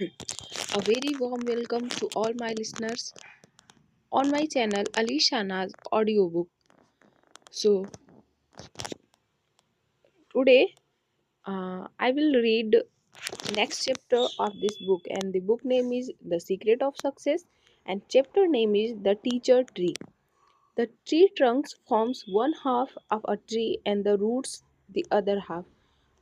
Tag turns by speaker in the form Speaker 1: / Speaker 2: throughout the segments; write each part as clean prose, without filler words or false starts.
Speaker 1: A very warm welcome to all my listeners on my channel Alishana's audiobook. So today I will read next chapter of this book, and the book name is The Secret of Success and chapter name is The Teacher Tree. The tree trunks forms one half of a tree and the roots the other half.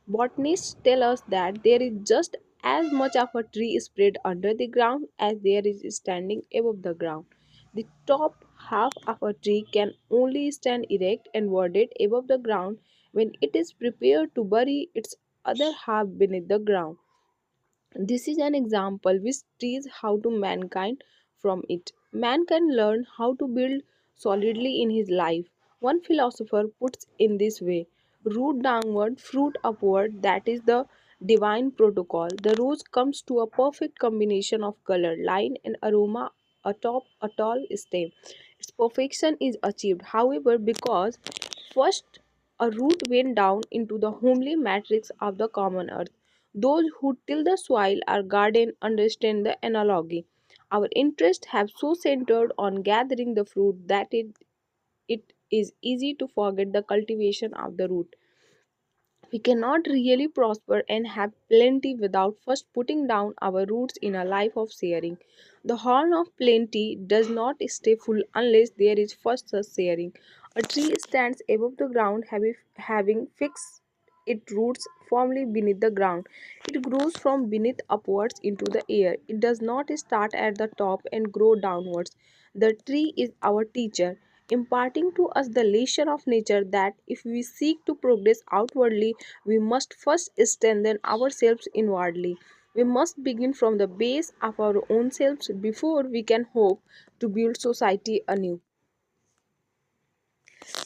Speaker 1: Botanists tell us that there is just as much of a tree spread under the ground as there is standing above the ground. The top half of a tree can only stand erect and worded above the ground when it is prepared to bury its other half beneath the ground. This is an example which teaches how to mankind from it. Man can learn how to build solidly in his life. One philosopher puts in this way: root downward, fruit upward, that is the divine protocol. The rose comes to a perfect combination of color, line, and aroma atop a tall stem. Its perfection is achieved, however, because first a root went down into the homely matrix of the common earth. Those who till the soil or garden understand the analogy. Our interests have so centered on gathering the fruit that it is easy to forget the cultivation of the root. We cannot really prosper and have plenty without first putting down our roots in a life of sharing. The horn of plenty does not stay full unless there is first a sharing. A tree stands above the ground having fixed its roots firmly beneath the ground. It grows from beneath upwards into the air. It does not start at the top and grow downwards. The tree is our teacher, imparting to us the lesson of nature that if we seek to progress outwardly, we must first strengthen ourselves inwardly. We must begin from the base of our own selves before we can hope to build society anew.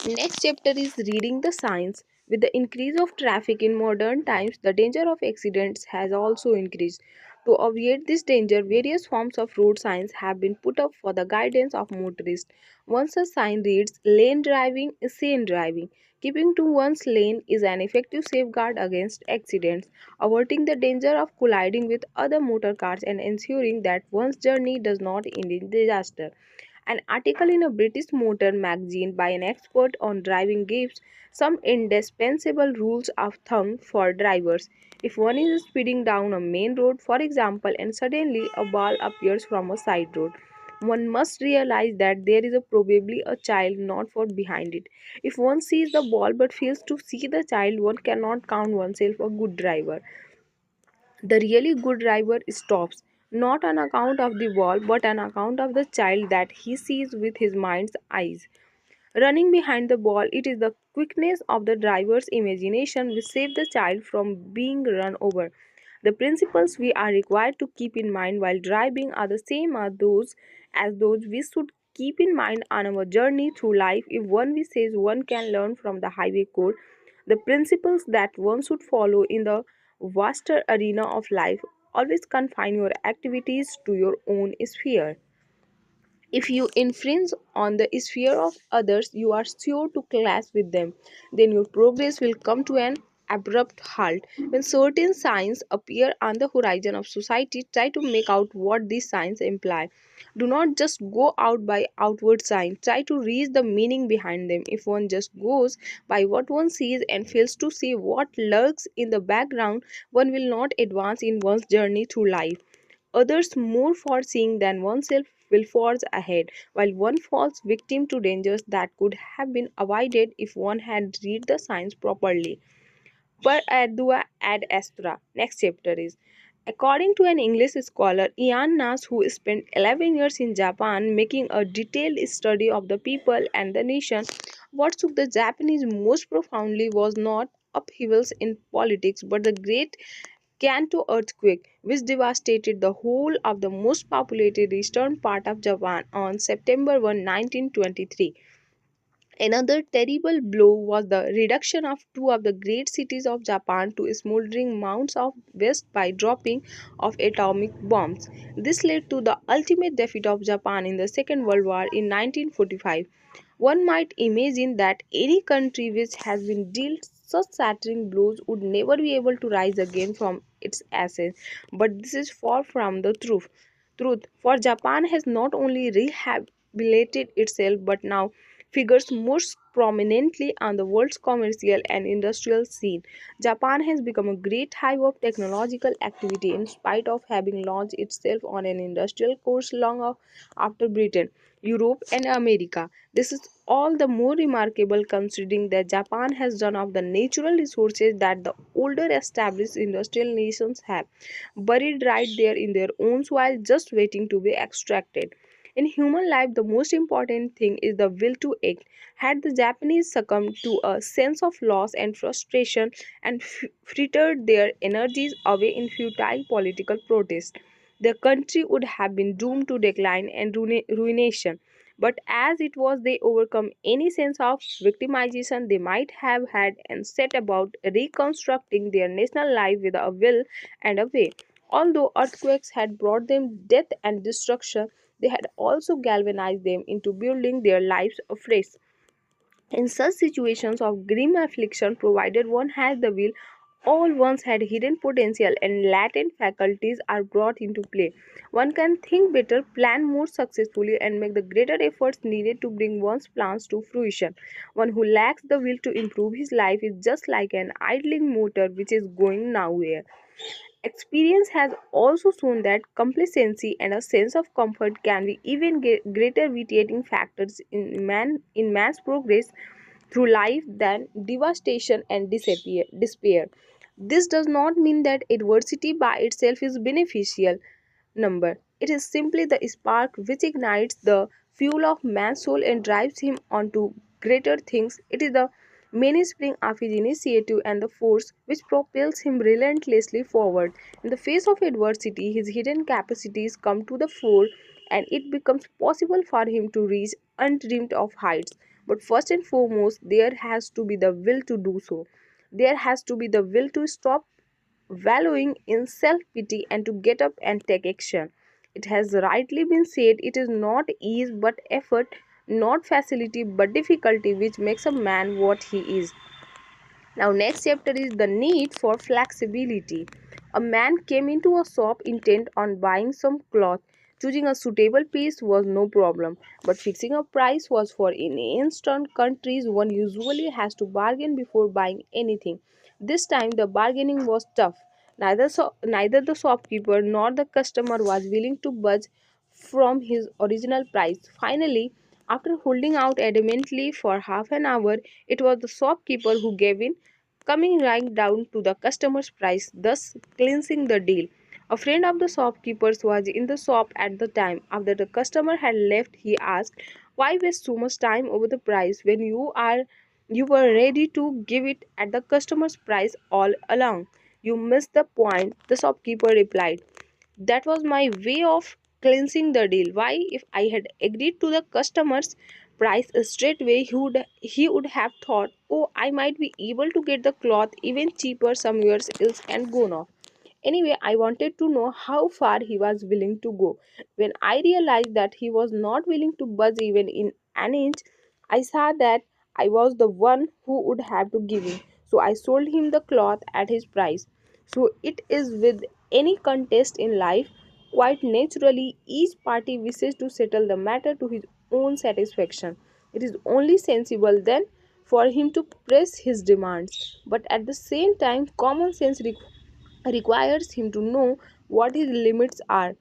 Speaker 1: Next chapter is reading the signs. With the increase of traffic in modern times, the danger of accidents has also increased. To obviate this danger, various forms of road signs have been put up for the guidance of motorists. Once a sign reads lane driving is sane driving. Keeping to one's lane is an effective safeguard against accidents, averting the danger of colliding with other motor cars and ensuring that one's journey does not end in disaster. An article in a British motor magazine by an expert on driving gives some indispensable rules of thumb for drivers. If one is speeding down a main road, for example, and suddenly a ball appears from a side road, one must realize that there is probably a child not far behind it. If one sees the ball but fails to see the child, one cannot count oneself a good driver. The really good driver stops, not on account of the ball, but on account of the child that he sees with his mind's eyes. Running behind the ball, it is the quickness of the driver's imagination which saves the child from being run over. The principles we are required to keep in mind while driving are the same as those we should keep in mind on our journey through life. If one we says one can learn from the highway code, the principles that one should follow in the vaster arena of life. Always confine your activities to your own sphere. If you infringe on the sphere of others, you are sure to clash with them. Then your progress will come to an abrupt halt. When certain signs appear on the horizon of society, try to make out what these signs imply. Do not just go out by outward signs, try to read the meaning behind them. If one just goes by what one sees and fails to see what lurks in the background, one will not advance in one's journey through life. Others more foreseeing than oneself will forge ahead, while one falls victim to dangers that could have been avoided if one had read the signs properly. Per ardua ad astra. Next chapter is. According to an English scholar, Ian Nash, who spent 11 years in Japan making a detailed study of the people and the nation, what shook the Japanese most profoundly was not upheavals in politics but the Great Kanto earthquake, which devastated the whole of the most populated eastern part of Japan on September 1, 1923. Another terrible blow was the reduction of two of the great cities of Japan to smoldering mounds of waste by dropping of atomic bombs. This led to the ultimate defeat of Japan in the Second World War in 1945. One might imagine that any country which has been dealt such shattering blows would never be able to rise again from its ashes. But this is far from the truth. For Japan has not only rehabilitated itself but now figures most prominently on the world's commercial and industrial scene. Japan has become a great hive of technological activity in spite of having launched itself on an industrial course after Britain, Europe, and America. This is all the more remarkable considering that Japan has none of the natural resources that the older established industrial nations have, buried right there in their own soil just waiting to be extracted. In human life, the most important thing is the will to act. Had the Japanese succumbed to a sense of loss and frustration and frittered their energies away in futile political protest, the country would have been doomed to decline and ruination. But as it was, they overcome any sense of victimization they might have had and set about reconstructing their national life with a will and a way. Although earthquakes had brought them death and destruction, they had also galvanized them into building their lives afresh. In such situations of grim affliction, provided one has the will, all one's had hidden potential and latent faculties are brought into play. One can think better, plan more successfully, and make the greater efforts needed to bring one's plans to fruition. One who lacks the will to improve his life is just like an idling motor which is going nowhere. Experience has also shown that complacency and a sense of comfort can be even greater vitiating factors in man's progress through life than devastation and despair. This does not mean that adversity by itself is beneficial number. It is simply the spark which ignites the fuel of man's soul and drives him on to greater things. It is the mainspring of his initiative and the force which propels him relentlessly forward. In the face of adversity, his hidden capacities come to the fore and it becomes possible for him to reach undreamed of heights. But first and foremost, there has to be the will to do so. There has to be the will to stop wallowing in self pity and to get up and take action. It has rightly been said it is not ease but effort, not facility but difficulty, which makes a man what he is. Now, next chapter is the need for flexibility. A man came into a shop intent on buying some cloth. Choosing a suitable piece was no problem, but fixing a price was for in instant countries one usually has to bargain before buying anything. This time the bargaining was tough. Neither the shopkeeper nor the customer was willing to budge from his original price. Finally, after holding out adamantly for half an hour, it was the shopkeeper who gave in, coming right down to the customer's price, thus clinching the deal. A friend of the shopkeeper's was in the shop at the time. After the customer had left, he asked, "Why waste so much time over the price when you were ready to give it at the customer's price all along?" "You missed the point," the shopkeeper replied. "That was my way of cleansing the deal. Why, if I had agreed to the customer's price straightway, he would have thought, oh, I might be able to get the cloth even cheaper somewhere else and gone off. Anyway, I wanted to know how far he was willing to go. When I realized that he was not willing to budge even in an inch, I saw that I was the one who would have to give in. So I sold him the cloth at his price." So it is with any contest in life. Quite naturally, each party wishes to settle the matter to his own satisfaction. It is only sensible then for him to press his demands. But at the same time, common sense requires him to know what his limits are.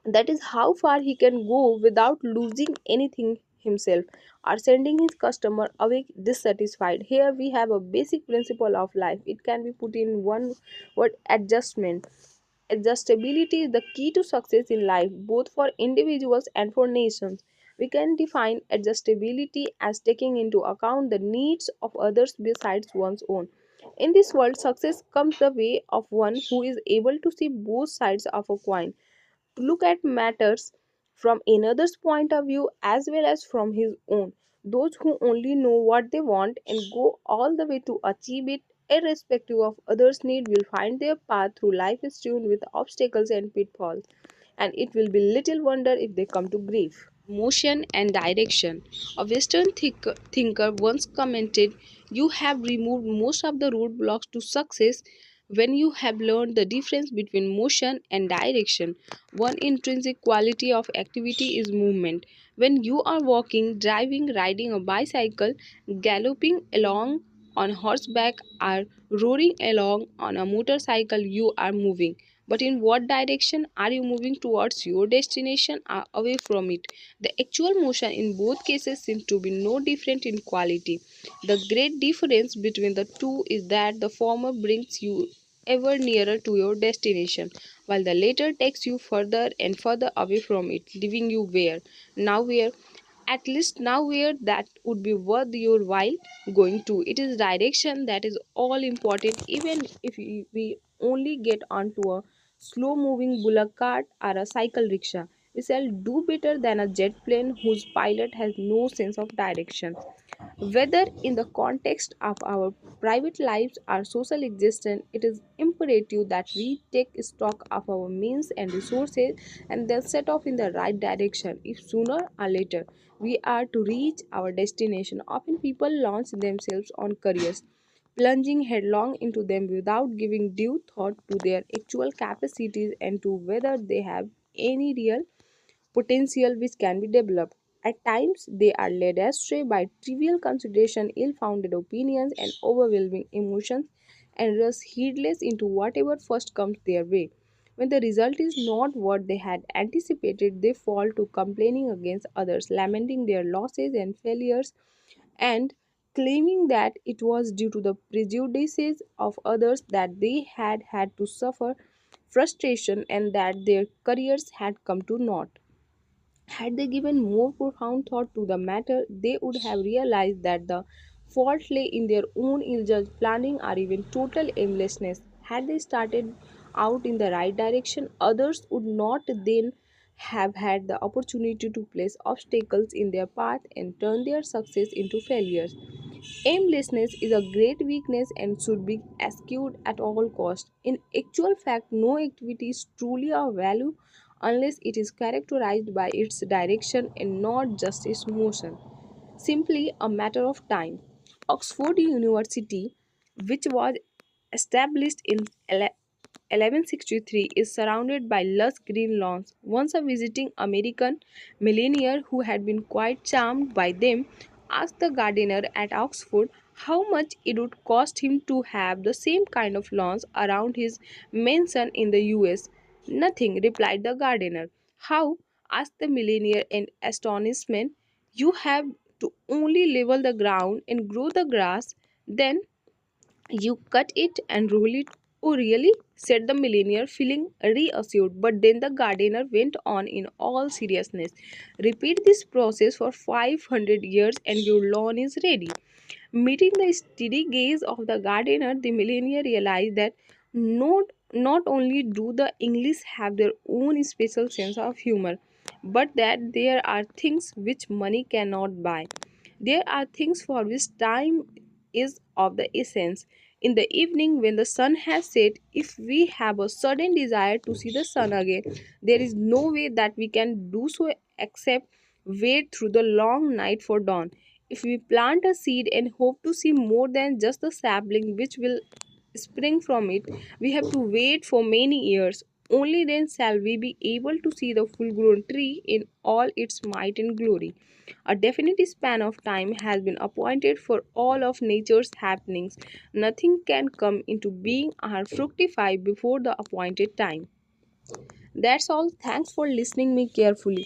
Speaker 1: That is how far he can go without losing anything himself or sending his customer away dissatisfied. Here we have a basic principle of life. It can be put in one word: adjustment. Adjustability is the key to success in life, both for individuals and for nations. We can define adjustability as taking into account the needs of others besides one's own. In this world, success comes the way of one who is able to see both sides of a coin, to look at matters from another's point of view as well as from his own. Those who only know what they want and go all the way to achieve it, irrespective of others' need, will find their path through life is strewn with obstacles and pitfalls, and it will be little wonder if they come to grief. motion and direction. A Western thinker once commented, "You have removed most of the roadblocks to success when you have learned the difference between motion and direction. One intrinsic quality of activity is movement. When you are walking, driving, riding a bicycle, galloping along on horseback, or roaring along on a motorcycle, you are moving. But in what direction are you moving, towards your destination or away from it? The actual motion in both cases seems to be no different in quality. The great difference between the two is that the former brings you ever nearer to your destination, while the latter takes you further and further away from it, leaving you where at least now where that would be worth your while going to. It is direction that is all important, even if we only get onto a slow moving bullock cart or a cycle rickshaw. We shall do better than a jet plane whose pilot has no sense of direction. Whether in the context of our private lives or social existence, it is imperative that we take stock of our means and resources and then set off in the right direction. If sooner or later we are to reach our destination, often people launch themselves on careers, plunging headlong into them without giving due thought to their actual capacities and to whether they have any real potential which can be developed. At times, they are led astray by trivial consideration, ill founded opinions, and overwhelming emotions and rush heedless into whatever first comes their way. When the result is not what they had anticipated, they fall to complaining against others, lamenting their losses and failures, and claiming that it was due to the prejudices of others that they had had to suffer frustration and that their careers had come to naught. Had they given more profound thought to the matter, they would have realized that the fault lay in their own ill judged planning or even total aimlessness. Had they started out in the right direction, others would not then have had the opportunity to place obstacles in their path and turn their success into failures. Aimlessness is a great weakness and should be eschewed at all costs. In actual fact, no activity is truly of value unless it is characterized by its direction and not just its motion. Simply a matter of time. Oxford University, which was established in 1163, is surrounded by lush green lawns. Once a visiting American millionaire who had been quite charmed by them asked the gardener at Oxford how much it would cost him to have the same kind of lawns around his mansion in the US. "Nothing," replied the gardener. "How?" asked the millionaire in astonishment. "You have to only level the ground and grow the grass, then you cut it and roll it." "Oh, really?" said the millionaire, feeling reassured. But then the gardener went on in all seriousness. "Repeat this process for 500 years and your lawn is ready." Meeting the steady gaze of the gardener, the millionaire realized that not only do the English have their own special sense of humor, but that there are things which money cannot buy. There are things for which time is of the essence. In the evening, when the sun has set, if we have a sudden desire to see the sun again, there is no way that we can do so except wait through the long night for dawn. If we plant a seed and hope to see more than just the sapling which will spring from it, we have to wait for many years. Only then shall we be able to see the full grown tree in all its might and glory. A definite span of time has been appointed for all of nature's happenings. Nothing can come into being or fructify before the appointed time. That's all. Thanks for listening me carefully.